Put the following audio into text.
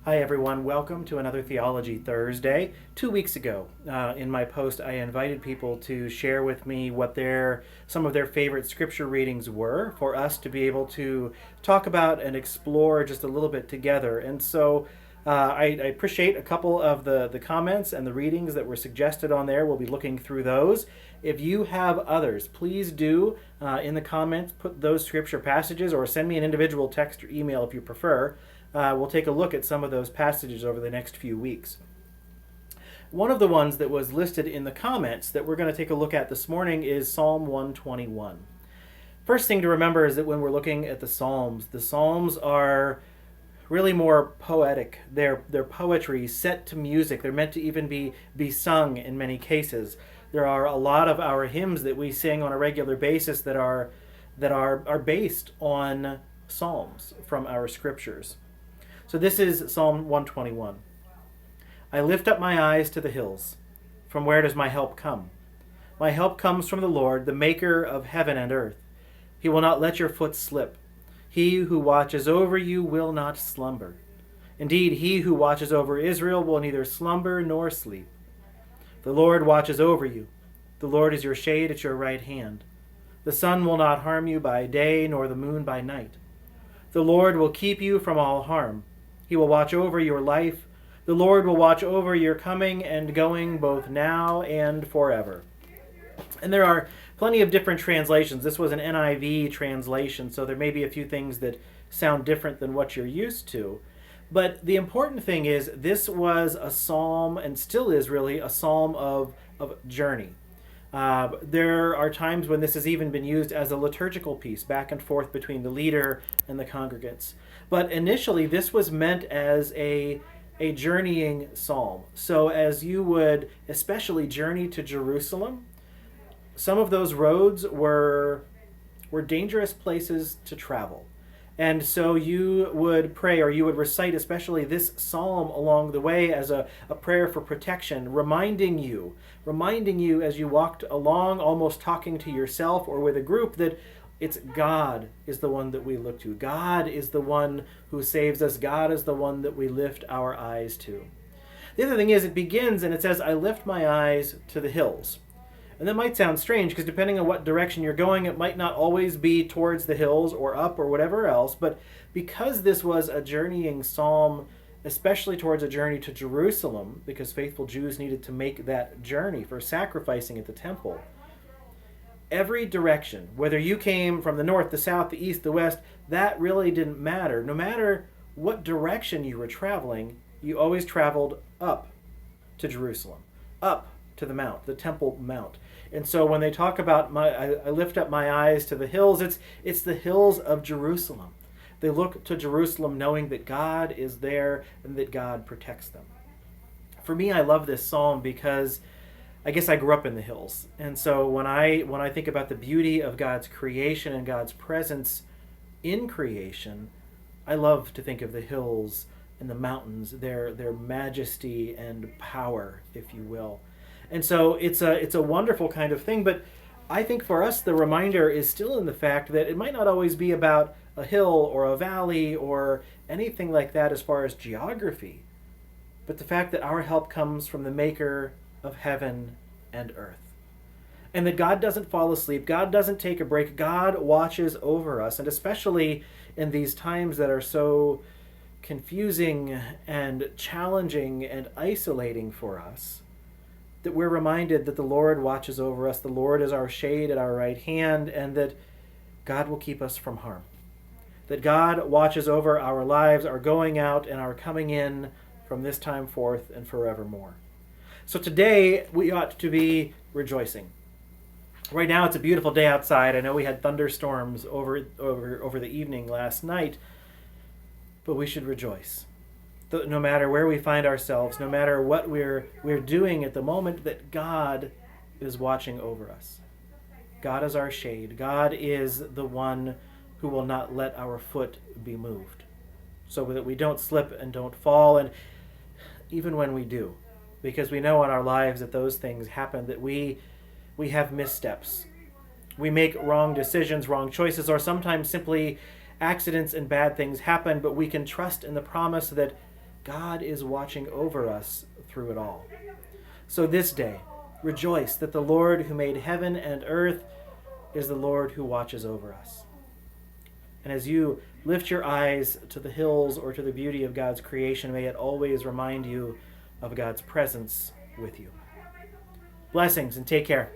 Hi everyone, welcome to another Theology Thursday. 2 weeks ago, in my post, I invited people to share with me what some of their favorite scripture readings were for us to be able to talk about and explore just a little bit together. And so I appreciate a couple of the comments and the readings that were suggested on there. We'll be looking through those. If you have others, please do in the comments put those scripture passages or send me an individual text or email if you prefer. We'll take a look at some of those passages over the next few weeks. One of the ones that was listed in the comments that we're going to take a look at this morning is Psalm 121. First thing to remember is that when we're looking at the Psalms are really more poetic. They're poetry set to music. They're meant to even be sung in many cases. There are a lot of our hymns that we sing on a regular basis that are based on psalms from our scriptures. So this is Psalm 121. I lift up my eyes to the hills. From where does my help come? My help comes from the Lord, the maker of heaven and earth. He will not let your foot slip. He who watches over you will not slumber. Indeed, he who watches over Israel will neither slumber nor sleep. The Lord watches over you. The Lord is your shade at your right hand. The sun will not harm you by day, nor the moon by night. The Lord will keep you from all harm. He will watch over your life. The Lord will watch over your coming and going both now and forever. And there are plenty of different translations. This was an NIV translation, so there may be a few things that sound different than what you're used to. But the important thing is this was a psalm, and still is really, a psalm of journey. There are times when this has even been used as a liturgical piece, back and forth between the leader and the congregants. But initially, this was meant as a journeying psalm. So as you would especially journey to Jerusalem, some of those roads were dangerous places to travel. And so you would pray, or you would recite especially this psalm along the way as a prayer for protection, reminding you as you walked along, almost talking to yourself or with a group, that it's God is the one that we look to. God is the one who saves us. God is the one that we lift our eyes to. The other thing is, it begins and it says, I lift my eyes to the hills. And that might sound strange because depending on what direction you're going, it might not always be towards the hills or up or whatever else. But because this was a journeying psalm, especially towards a journey to Jerusalem, because faithful Jews needed to make that journey for sacrificing at the temple, every direction, whether you came from the north, the south, the east, the west, that really didn't matter. No matter what direction you were traveling, you always traveled up to Jerusalem, up to the mount, the Temple Mount. And so when they talk about I lift up my eyes to the hills, it's the hills of Jerusalem. They look to Jerusalem knowing that God is there and that God protects them. For me, I love this psalm because I guess I grew up in the hills. And so when I think about the beauty of God's creation and God's presence in creation, I love to think of the hills and the mountains, their majesty and power, if you will. And so it's a wonderful kind of thing, but I think for us the reminder is still in the fact that it might not always be about a hill or a valley or anything like that as far as geography, but the fact that our help comes from the maker of heaven and earth. And that God doesn't fall asleep, God doesn't take a break, God watches over us, and especially in these times that are so confusing and challenging and isolating for us, that we're reminded that the Lord watches over us, the Lord is our shade at our right hand, and that God will keep us from harm. That God watches over our lives, our going out and our coming in from this time forth and forevermore. So today we ought to be rejoicing. Right now it's a beautiful day outside. I know we had thunderstorms over the evening last night, but we should rejoice. No matter where we find ourselves, no matter what we're doing at the moment, that God is watching over us. God is our shade. God is the one who will not let our foot be moved, so that we don't slip and don't fall, and even when we do, because we know in our lives that those things happen, that we have missteps. We make wrong decisions, wrong choices, or sometimes simply accidents and bad things happen, but we can trust in the promise that God is watching over us through it all. So this day, rejoice that the Lord who made heaven and earth is the Lord who watches over us. And as you lift your eyes to the hills or to the beauty of God's creation, may it always remind you of God's presence with you. Blessings and take care.